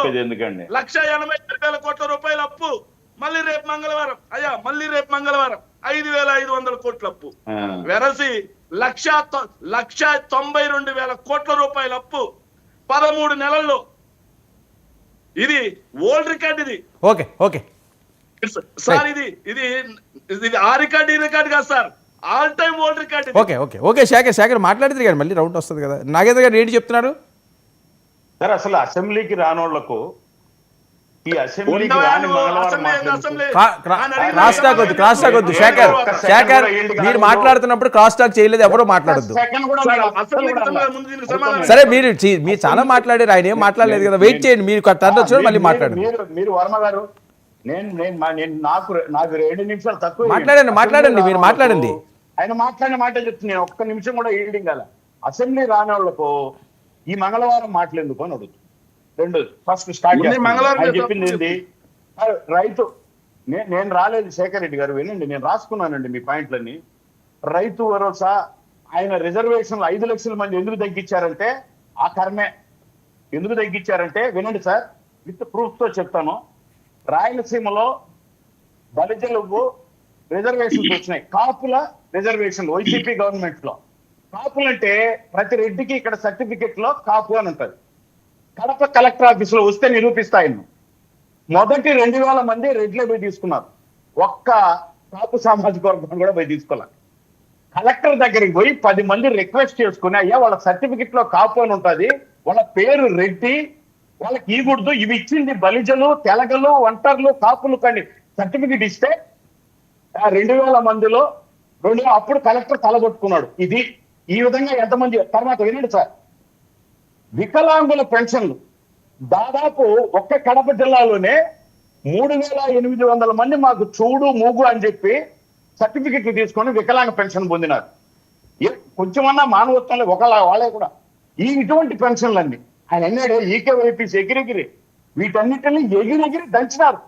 చెప్పేది ఎందుకండి? 1,87,000 కోట్ల రూపాయల అప్పు. మళ్ళీ రేపు మంగళవారం 5,500 కోట్ల అప్పు. వెరసి 1,92,000 కోట్ల రూపాయల అప్పు 13 నెలల్లో. ఇది ఓల్డ్ రికార్డ్. ఇది ఓకే ఓకే సార్, ఇది ఆ రికార్డ్ ఈ రికార్డ్ కాదు sir, all time old record. Okay okay okay Shekhar మాట్లాడితే కానీ మళ్ళీ రౌండ్ వస్తుంది కదా. నాగేంద్ర గారు ఏంటి చెప్తున్నారు సార్? అసలు అసెంబ్లీకి రానోళ్లకు ఈ అసెంబ్లీకి రాని క్రాస్ టాక్ వద్దు శేఖర్ మీరు మాట్లాడుతున్నప్పుడు క్రాస్ టాక్ చేయలేదు, ఎవరో మాట్లాడద్దు. సరే మీరు చాలా మాట్లాడారు, ఆయన ఏం మాట్లాడలేదు కదా, వెయిట్ చేయండి, మీరు టర్న్ వచ్చిన మళ్ళీ మాట్లాడండి. మీరు వర్మ గారు నాకు 2 నిమిషాలు తక్కువ మాట్లాడండి మీరు మాట్లాడండి. ఆయన మాట్లాడిన మాట చెప్తుంది, నేను ఒక్క నిమిషం కూడా ఈల్డింగ్ అలా. అసెంబ్లీ రాని వాళ్ళకు ఈ మంగళవారం మాట్లాడేందుకు అని అడుగుతుంది. రెండోది, ఫస్ట్ స్టార్ట్ చెప్పింది ఏంటి? రైతు నేను రాలేదు శేఖర్ రెడ్డి గారు, వినండి, నేను రాసుకున్నానండి మీ పాయింట్లన్నీ. రైతు భరోసా ఆయన రిజర్వేషన్లు 5 లక్షల మంది ఎందుకు తగ్గించారంటే ఆ కర్మే. ఎందుకు తగ్గించారంటే వినండి సార్, విత్ ప్రూఫ్ తో చెప్తాను. రాయలసీమలో దళితులకు రిజర్వేషన్స్ వచ్చినాయి, కాపుల రిజర్వేషన్లు వైసీపీ గవర్నమెంట్ లో. కాపులు అంటే ప్రతి రెడ్డికి ఇక్కడ సర్టిఫికెట్ లో కాపు అని ఉంటుంది. కడప కలెక్టర్ ఆఫీస్ లో వస్తే నిరూపిస్తాయి. మొదటి 2,000 మంది రెడ్లే పోయి తీసుకున్నారు, ఒక్క కాపు సామాజిక వర్గం కూడా పోయి తీసుకోవాలి. కలెక్టర్ దగ్గరికి పోయి 10 మంది రిక్వెస్ట్ చేసుకుని, అయ్యా వాళ్ళ సర్టిఫికెట్ లో కాపు అని ఉంటుంది, వాళ్ళ పేరు రెడ్డి, వాళ్ళకి ఇవ్వకూడదు, ఇవి ఇచ్చింది బలిజలు, తెలగలు, ఒంటర్లు, కాపులు కానీ సర్టిఫికెట్ ఇస్తే 2,000 మందిలో అప్పుడు కలెక్టర్ తలబొట్టుకున్నాడు. ఇది ఈ విధంగా ఎంతమంది. తర్వాత వినండి సార్, వికలాంగుల పెన్షన్లు దాదాపు ఒక్క కడప జిల్లాలోనే 3,800 మంది మాకు చూడు మూగు అని చెప్పి సర్టిఫికెట్లు తీసుకొని వికలాంగ పెన్షన్ పొందినారు. కొంచెమన్నా మానవత్వంలో వాళ్ళే కూడా ఇటువంటి పెన్షన్లన్నీ ఆయన అన్నాడు. ఈకేవైపీస్ ఎగిరెగిరి వీటన్నిటిని ఎగిరెగిరి దంచినారు.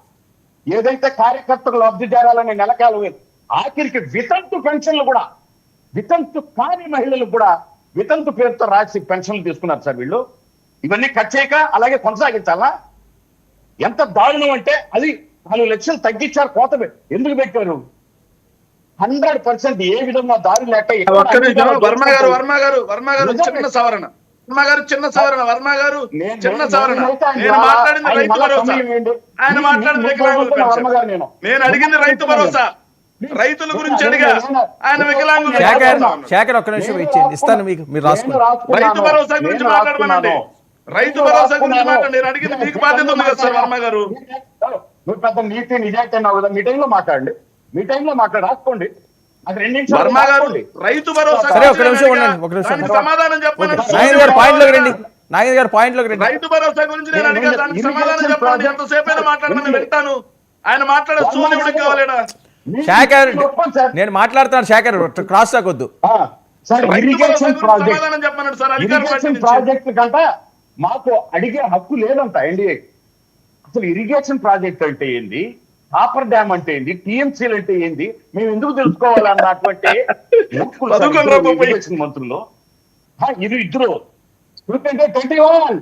ఏదైతే కార్యకర్తలు లబ్ధి చేరాలని నెలకాలు ఆఖరికి వితంతు పెన్షన్లు కూడా, వితంతు కాని మహిళలు కూడా వితంతు పేరుతో రాసి పెన్షన్లు తీసుకున్నారు సార్ వీళ్ళు. ఇవన్నీ కట్ చేయక అలాగే కొనసాగించాలా? ఎంత దారుణం అంటే అది 4 లక్షలు తగ్గించారు. కోత ఎందుకు పెట్టారు? 100% ఏ విధంగా దారి లేక వర్మ గారు చిన్న సవరణ. నేను మాట్లాడింది రైతు భరోసా, ఆయన మాట్లాడింది వికలాంగుల పెన్షన్. నేను అడిగింది రైతు భరోసా, రైతుల గురించి అడిగా, ఆయన వికలాంగులు. శేఖర్ ఒక్క నిమిషం ఇచ్చేయండి, ఇస్తాను మీకు, మీరు రాసుకోండి. రైతు భరోసా గురించి మాట్లాడమనండి, రైతు భరోసా గురించి మాట్లాడండి. నేను అడిగింది మీకు బాధ్యత ఉంది కదా సార్ వర్మ గారు. నువ్వు పెద్ద నీతి నిజాయితీ అన్నావు కదా, మీ టైంలో మాట్లాడండి, మీ టైంలో రాసుకోండి. వర్మ గారు రైతు భరోసా సమాధానం చెప్పండి. నాగేంద్ర గారు పాయింట్లోకి రండి. రైతు భరోసా గురించి నేను అడిగా, దానికి సమాధానం చెప్పండి. ఎంతసేపు మాట్లాడమని వింటాను. ఆయన మాట్లాడే సూర్యుడు కావాలేడా? శేఖర్ నేను మాట్లాడుతాను, శేఖర్ క్రాస్ టాక్ వద్దు. సమాధానం చెప్పమన్నాడు సార్. ఇరిగేషన్ ప్రాజెక్ట్ కంట మాకు అడిగే హక్కు లేదంట ఎన్డీఏ. అసలు ఇరిగేషన్ ప్రాజెక్ట్ అంటే ఏంది, కాపర్ డ్యామ్ అంటే ఏంది, టీఎంసీలు అంటే ఏంది, మేము ఎందుకు తెలుసుకోవాలన్నటువంటి మంత్రులు ఇది ఇద్దరు 21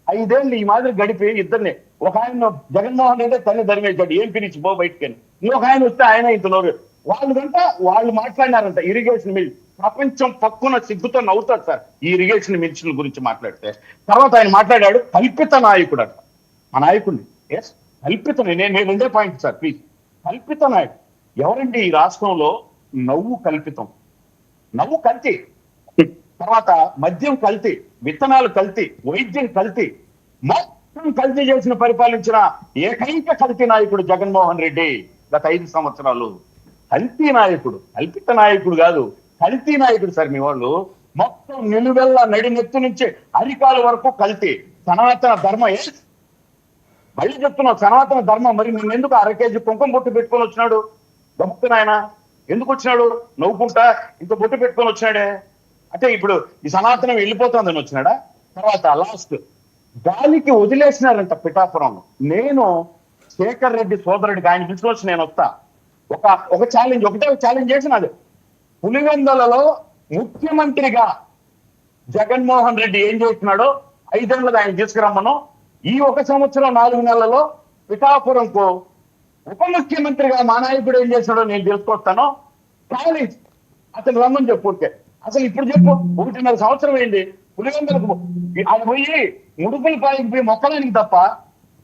5 ఈ మాదిరి గడిపి ఇద్దరిని, ఒక ఆయన జగన్మోహన్ రెడ్డి తల్లి ధర్మేశాడు, ఏం పిలిచి పో బయటికి, ఇంకొక ఆయన వస్తే ఆయన ఇంతలోరు వాళ్ళు మాట్లాడినారంట ఇరిగేషన్ మిల్. ప్రపంచం పక్కున సిగ్గుతో నవ్వుతాడు సార్ ఈ ఇరిగేషన్ మిల్స్ల గురించి మాట్లాడితే. తర్వాత ఆయన మాట్లాడాడు కల్పిత నాయకుడు అంట. మా నాయకుడిని కల్పిత, నేను 2 పాయింట్ సార్ ప్లీజ్. కల్పిత నాయకుడు ఎవరండి ఈ రాష్ట్రంలో? నవ్వు కల్పితం, నవ్వు కల్తీ, తర్వాత మద్యం కల్తీ, విత్తనాలు కల్తీ, వైద్యం కల్తీ, మొత్తం కల్తీ చేసిన పరిపాలించిన ఏకైక కల్తీ నాయకుడు జగన్మోహన్ రెడ్డి గత 5 సంవత్సరాలు. కల్తీ నాయకుడు, కల్పిత నాయకుడు కాదు, కల్తీ నాయకుడు సార్ మీ వాళ్ళు. మొత్తం నిలువెల్ల నడినెత్తు నుంచి అరికాల వరకు కల్తీ. సనాతన ధర్మం మళ్ళీ చెప్తున్నావు, సనాతన ధర్మం. మరి నిన్నెందుకు 1/2 కేజీ కుంకుమ బొట్టు పెట్టుకొని వచ్చినాడు? గమ్ముకుని ఆయన ఎందుకు వచ్చినాడు? నవ్వుకుంటా ఇంత బొట్టు పెట్టుకొని వచ్చినాడే అంటే ఇప్పుడు ఈ సనాతనం వెళ్ళిపోతుందని వచ్చినాడా? తర్వాత లాస్ట్ గాలికి వదిలేసినారంట పిఠాపురంలో. నేను శేఖర్ రెడ్డి సోదరుడికి ఆయన తీసుకొచ్చి నేను వస్తా, ఒక ఛాలెంజ్, ఒకటే ఛాలెంజ్ చేసినాడు. పులివెందులలో ముఖ్యమంత్రిగా జగన్మోహన్ రెడ్డి ఏం చేస్తున్నాడో 5 ఏళ్ళది ఆయన తీసుకురమ్మను. ఈ 1 సంవత్సరం 4 నెలలలో పిఠాపురంకు ఉప ముఖ్యమంత్రిగా మా నాయకుడు ఏం చేశాడో నేను తెలుసుకొస్తాను. కానీ అతను రమ్మని చెప్పు. అసలు ఇప్పుడు చెప్పు, 1.5 సంవత్సరం అయింది. పులివెందులకు ఆయన పోయి ముడుపుల పాలకి పోయి మొక్కడానికి తప్ప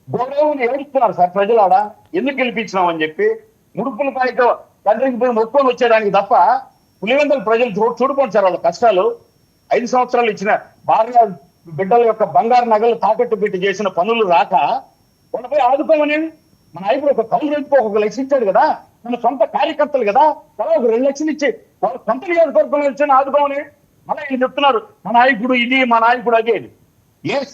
గౌరవం ఏడుస్తున్నారు సార్ ప్రజలాడ. ఎందుకు గెలిపించినామని చెప్పి ముడుపుల పాయితో తండ్రికి పోయి మొక్కుకొని వచ్చేయడానికి తప్ప పులివెందుల ప్రజలు చూడుకోండి సార్ వాళ్ళ కష్టాలు. 5 సంవత్సరాలు ఇచ్చిన భార్య బిడ్డల యొక్క బంగారు నగలు తాకట్టు పెట్టి చేసిన పనులు రాక వాళ్ళపై ఆదుకోమని మన నాయకుడు ఒక కౌలు రేటుకు 1 లక్ష ఇచ్చాడు కదా. మన సొంత కార్యకర్తలు కదా, తలా 2 లక్షలు ఇచ్చి వాళ్ళ సొంత నియోజకవర్గంలో ఇచ్చిన ఆదుకోమని మళ్ళీ ఈయన చెప్తున్నారు మా నాయకుడు ఇది, మా నాయకుడు అదే. ఎస్,